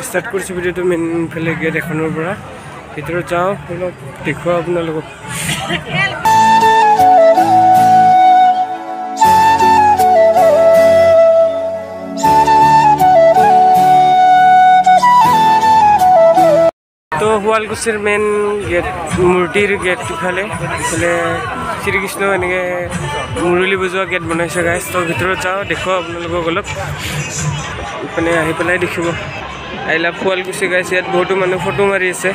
Start करছো ভিডিওটো man ফেলে gate এখনৰ পৰা ভিতৰত যাও অলপ দেখো আপোনালোকক তো শুৱালকুছিৰ মেন গেট মূৰ্তিৰ গেট ফালে শ্ৰীকৃষ্ণ এনেকে মুৰলী বজোৱা গেট বনাইছে গাইছ তো ভিতৰত যাও দেখো আপোনালোকক অলপ মানে আহি পেলাই দেখিব আই লাভ শুৱালকুছি গাইছ ইয়াত বহুতো মানুহ ফটো মাৰি আছে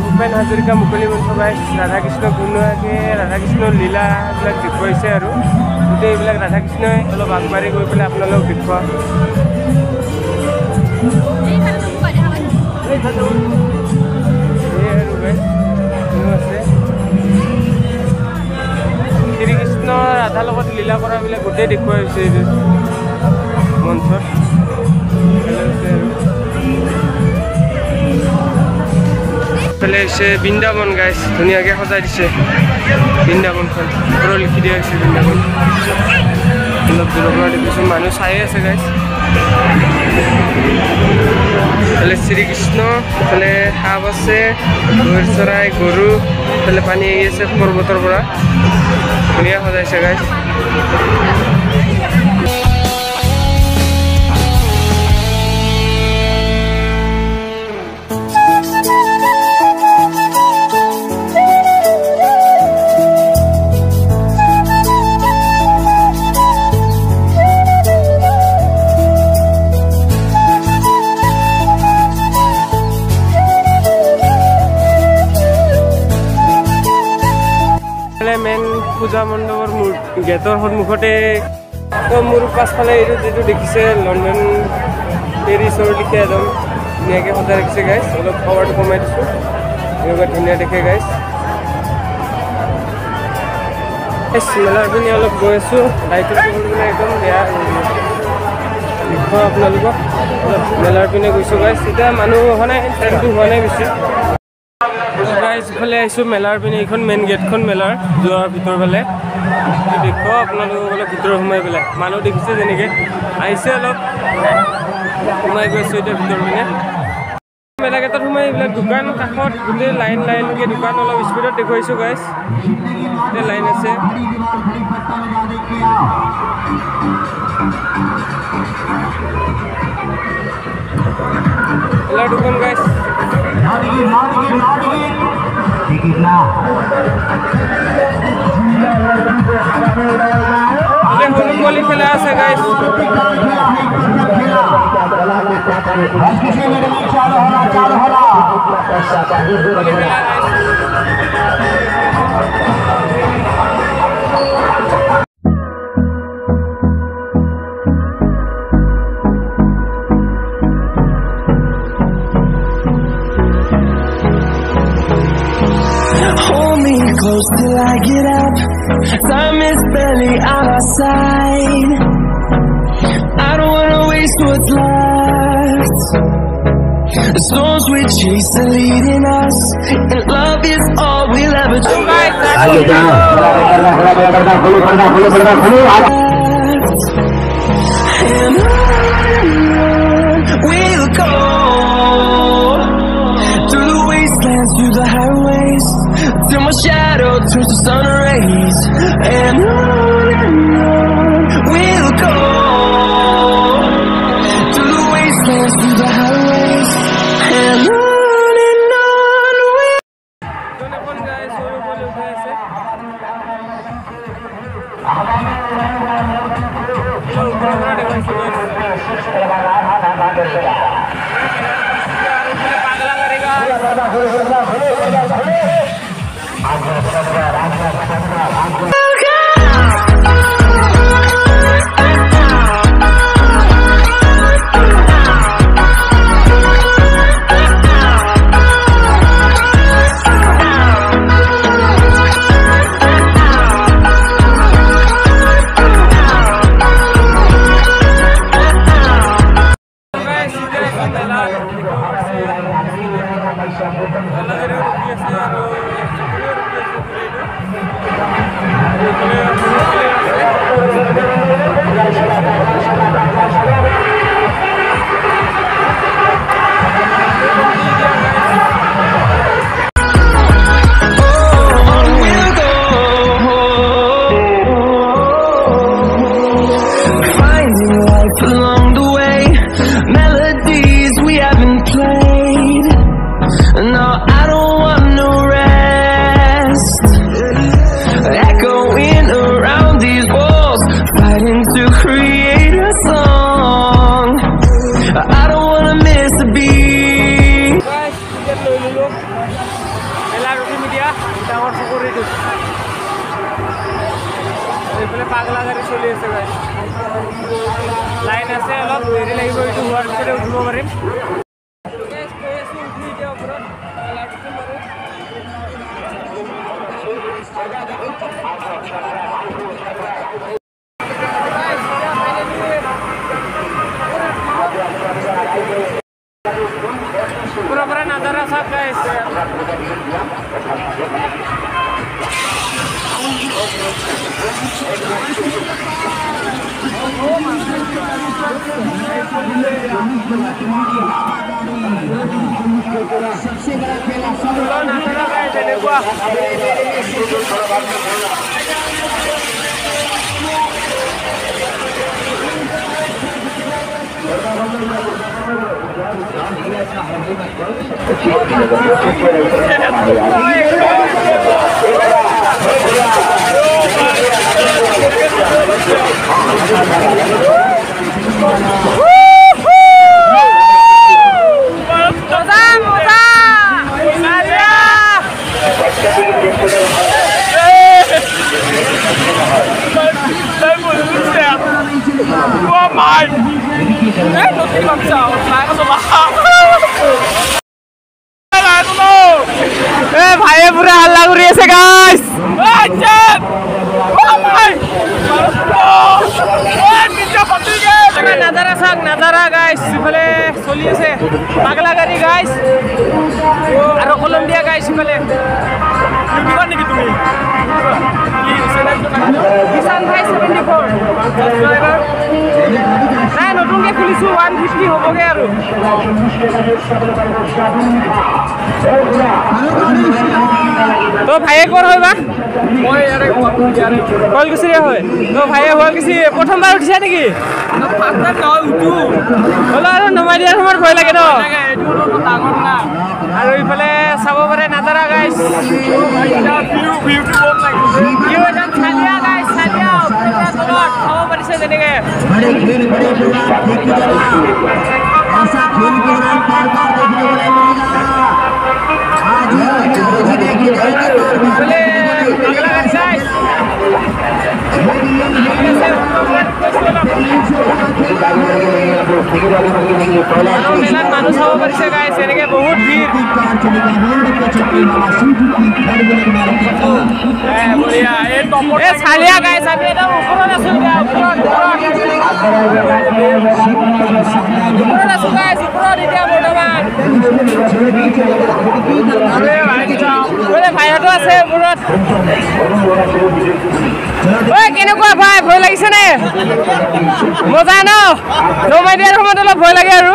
ভূপেন হাজৰিকা মুকলি মঞ্চ গাইছ ৰাধাকৃষ্ণ গুণাকে ৰাধাকৃষ্ণৰ লীলাবিলাক দেখুৱাইছে আৰু গোটেই এইবিলাক ৰাধাকৃষ্ণই অলপ আগবাঢ়ি গৈ পেলাই আপোনালোকক দেখুৱা আছে শ্ৰীকৃষ্ণ ৰাধাৰ লগত লীলা কৰাবিলাক গোটেই দেখুৱাই হৈছে এইটো মঞ্চত से बृंदावन गाइस धुनिया के सजाई दिसे बृंदावनखन ओपरो लिखि दिया আছে बृंदावन অলপ দূৰৰ দেখিছো মানুহ চাই আছে গাইস এলে শ্ৰীকৃষ্ণ এলে হাব আছে গৰুৰ চৰাই গৰু এলে পানী আহি আছে পৰ্বতৰ পৰা ধুনিয়া সজাইছে গাইস মেন পূজা মণ্ডপৰ গেটৰ সন্মুখতে তো মোৰ পাছফালে এইটো যেটো দেখিছে লণ্ডন পেৰিছৰ লিখে একদম ধুনীয়াকৈ সজাই ৰাখিছে গাইছ অলপ পাৱাৰটো কমাই দিছোঁ এনেকুৱা ধুনীয়া দেখে গাইছ মেলাৰ পিনে অলপ গৈ আছোঁ লাইটৰ পোহৰবিলাক একদম বেয়া দেখুৱাওঁ আপোনালোকক অলপ মেলাৰ পিনে গৈছোঁ গাইছ এতিয়া মানুহ অহা নাই টাইমটো হোৱা নাই বেছি গাইজ ইফালে আহিছোঁ মেলাৰ পিনে এইখন মেইন গেটখন মেলাৰ যোৱাৰ ভিতৰ ফালে দেখো আপোনালোকক অলপ ভিতৰত সোমাই পেলাই মানুহ দেখিছে যেনেকৈ আহিছে অলপ সোমাই গৈছোঁ এতিয়া ভিতৰ পিনে মেলা গেটত সোমাই এইবিলাক দোকান কাষত গোটেই লাইনকৈ দোকান অলপ স্পীডত দেখুৱাইছোঁ গাইজ এতিয়া লাইন আছে মেলাৰ দোকান গাইজ হনুমালি খেলা আছে guys Close till I get up, time is barely on our side. I don't wanna waste what's left. The storms we chase are leading us, and love is all we'll ever do. And on we'll go, through the wastelands, through the highways, till my shadow turns to sun rays. And on we'll go, through the wastelands, through the highways. And on we'll আছে অলপ দেৰি লাগিব এইটো হোৱাৰ পিছতে উঠিব পাৰিম पूरा नजारा सब गाइस सबसे बड़ा खेला नजारा गाइस देखो भाई पूरा हल्ला कर रही है गाइस नजारा साक नजारा गाइस इफाले चली আছে পাগলা গাড়ী গাইস আৰু কলম্বিয়া গাইস ইফালে ইউটিউবাৰ নেকি তুমি কিষান ভাই 74 সাবস্ক্ৰাইবাৰ নাই নতুনকে খুলিছো 150 হ'বগে আৰু তো ভাইয়ে কোন হইবা মই আরে কল গছিয়া হয় তো ভাইয়ে হল গছি প্রথমবার উঠিছা নেকি না ফাস্টার নয় উঠু হলো আৰু নমাই দিয়াৰ সময় ভয় লাগে ন এটো ডাঙৰ না আৰু ইফালে চাব পাৰে নাজাৰা গাইস ভিউ বহুত লাগিছে ভিউ একদম ছালিয়া গাইস ছালিয়া পুৰা তলত চাব পাৰিছে যেনেকে বড়ে খেল বড়ে পুৰা ठेकेदार ऐसा खेल के दौरान बार-बार देखने को नहीं मिलेगा आज ही देखिए बोले अगला गाइस मेलात মানুহ চাব পাৰিছে গাইস এনেকে বহুত ভিৰ বঢ়িয়া এই টপৰ এ ছালিয়া গাইস আমি এটা ওপৰত আছো ওপৰত আছো গাইস ওপৰত এতিয়া বৰ্তমান ওৰে ভাইটো আছে ওপৰত ওই কেনেকুৱা ভাই ভয় লাগিছে নে মজা ন নমাই দিয়াৰ সময়ত অলপ ভয় লাগে আৰু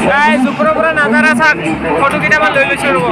গাইস ওপৰৰ পৰা নাজাৰা চাক ফটো কেইটামান লৈ লৈছো ৰব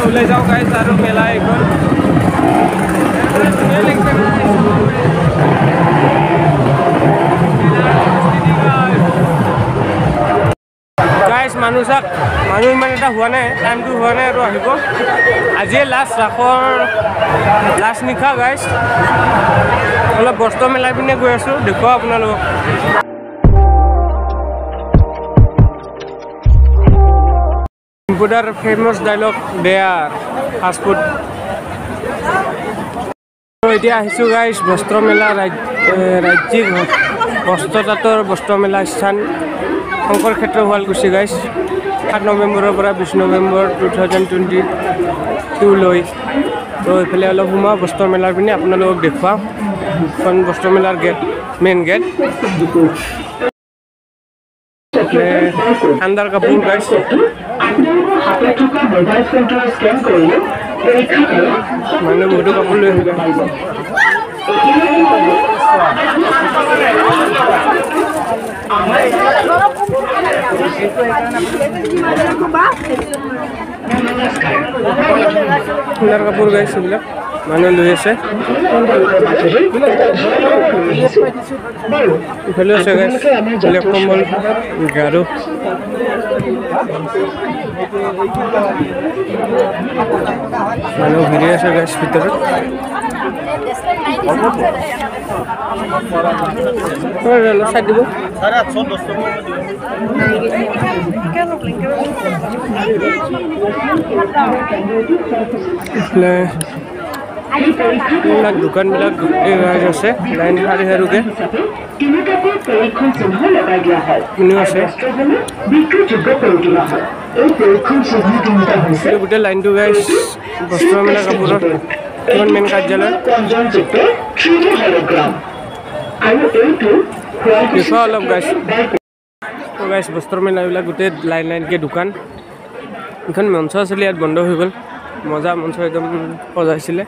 ওলাই যাওঁ গাইজ আৰু মেলা এইখন গাইজ মানুহ ইমান এটা হোৱা নাই টাইমটো হোৱা নাই আৰু আহিব আজিয়ে লাষ্ট ৰাসৰ লাষ্ট নিশা গাইজ অলপ বস্ত্ৰ মেলাই পিনে গৈ আছোঁ দেখুৱাওঁ আপোনালোকক ডিম্পুদাৰ ফেমাছ ডাইলগ দেয়াৰ ফাষ্টফুড এতিয়া আহিছোঁ গাইজ বস্ত্ৰ মেলা ৰাজ্যিক হস্ততাঁতৰ বস্ত্ৰ মেলা স্থান শংকৰ ক্ষেত্ৰ শুৱালকুছি গাইজ 7 নৱেম্বৰৰ পৰা 20 নৱেম্বৰ 2022 লৈ তো এইফালে অলপ সোমাওঁ বস্ত্ৰ মেলাৰ পিনে আপোনালোকক দেখুৱাওঁ এখন বস্ত্ৰ মেলাৰ গেট মেইন গেট ঠাণ্ডাৰ কাপোৰ গাইজ মানুহে বহুতো কাপোৰ লৈ আহিব ঠাণ্ডাৰ কাপোৰ গাইছে এইবিলাক মানুহে লৈ আছে ইফালে আছে গাইছ বেলেগ কম্বল গাৰু মানুহ ঘূৰি আছে গাইছ ভিতৰত চাই দিব দোকানবিলাক আছে লাইন শাৰী শাৰীকে কিনিও আছে গোটেই লাইনটো গাইছ বস্ত্ৰ মেলা কাপোৰৰ এখন মেইন কাৰ্যালয় দেখুৱা অলপ গাইছ বস্ত্ৰ মেলাবিলাক গোটেই লাইন লাইনকৈ দোকান এখন মঞ্চ আছিলে ইয়াত বন্ধ হৈ গ'ল মজা মঞ্চ একদম সজাইছিলে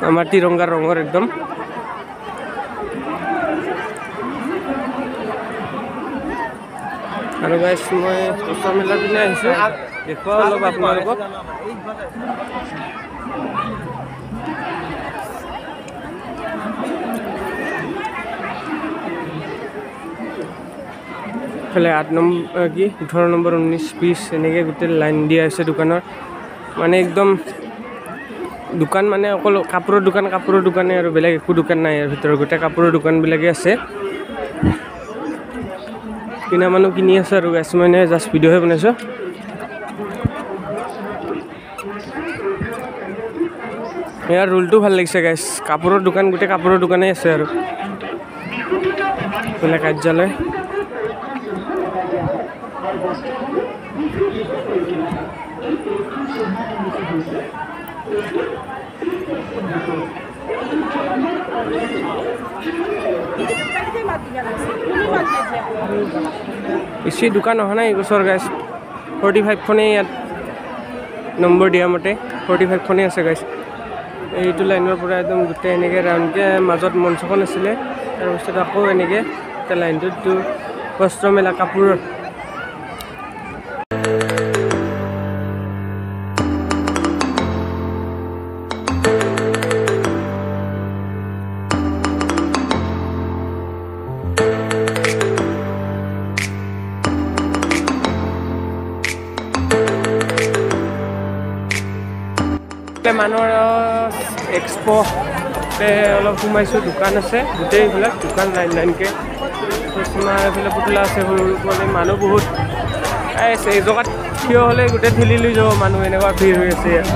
আমাৰ তিৰংগাৰ ৰঙৰ একদম আৰু গাইছ মই বস্ত্ৰ মেলাৰ পিনে আহিছোঁ দেখুৱাওঁ অলপ আপোনালোকক এইফালে 8 নম্বৰ কি 18 নম্বৰ 19 20 এনেকৈ গোটেই লাইন দিয়া আছে দোকানৰ মানে একদম দোকান মানে অকল কাপোৰৰ দোকানে আৰু বেলেগ একো দোকান নাই ইয়াৰ ভিতৰত গোটেই কাপোৰৰ দোকানবিলাকে আছে কিনা মানুহ কিনি আছে আৰু গাইছ মানে জাষ্ট ভিডিঅ'হে বনাইছোঁ ইয়াৰ ৰোলটো ভাল লাগিছে গাইছ কাপোৰৰ দোকান গোটেই কাপোৰৰ দোকানেই আছে আৰু এইফালে কাৰ্যালয় বেছি দোকান অহা নাই এইবছৰ গাইছ 45 খনেই ইয়াত নম্বৰ দিয়া মতে 45 খনেই আছে গাইছ এইটো লাইনৰ পৰা একদম গোটেই এনেকৈ ৰাউণ্ডকৈ মাজত মঞ্চখন আছিলে তাৰপিছত আকৌ এনেকৈ এটা লাইনটোত বস্ত্ৰ মেলা কাপোৰৰ মানুহৰ এক্সপো অলপ সোমাইছোঁ দোকান আছে গোটেই এইবিলাক দোকান লাইন লাইনকৈ চশমা এইফালে পুতলা আছে সৰু মানে মানুহ বহুত এই জেগাত থিয় হ'লে গোটেই ঠেলি লৈ যাব মানুহ এনেকুৱা ভিৰ হৈ আছে ইয়াত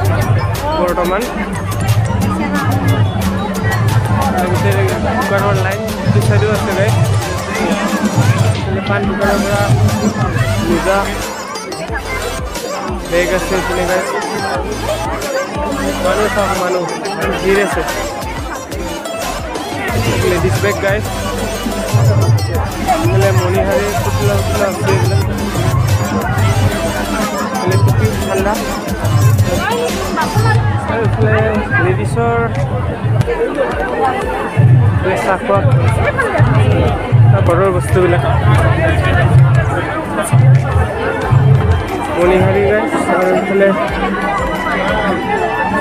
বৰ্তমান গোটেই দোকানৰ লাইন দু চাইডো আছে গাই পান দোকানৰ পৰা মোজা বেগ আছে এইপিনে গাই মানুহ চাওক মানুহ ভিৰ আছে লেডিজ বেগ গাইজ এইফালে মণিহাৰী পুতলা পুতলা আছে এইবিলাক টুপি ঠাণ্ডা আৰু এইফালে লেডিছৰ চাহ খোৱা ঘৰৰ বস্তুবিলাক মণিহাৰী গাইছ আৰু এইফালে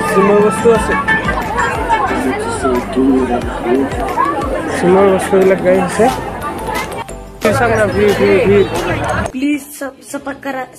চিমৰ বস্তু আছে চিমৰ বস্তুবিলাক গাইছ আছে Please subscribe,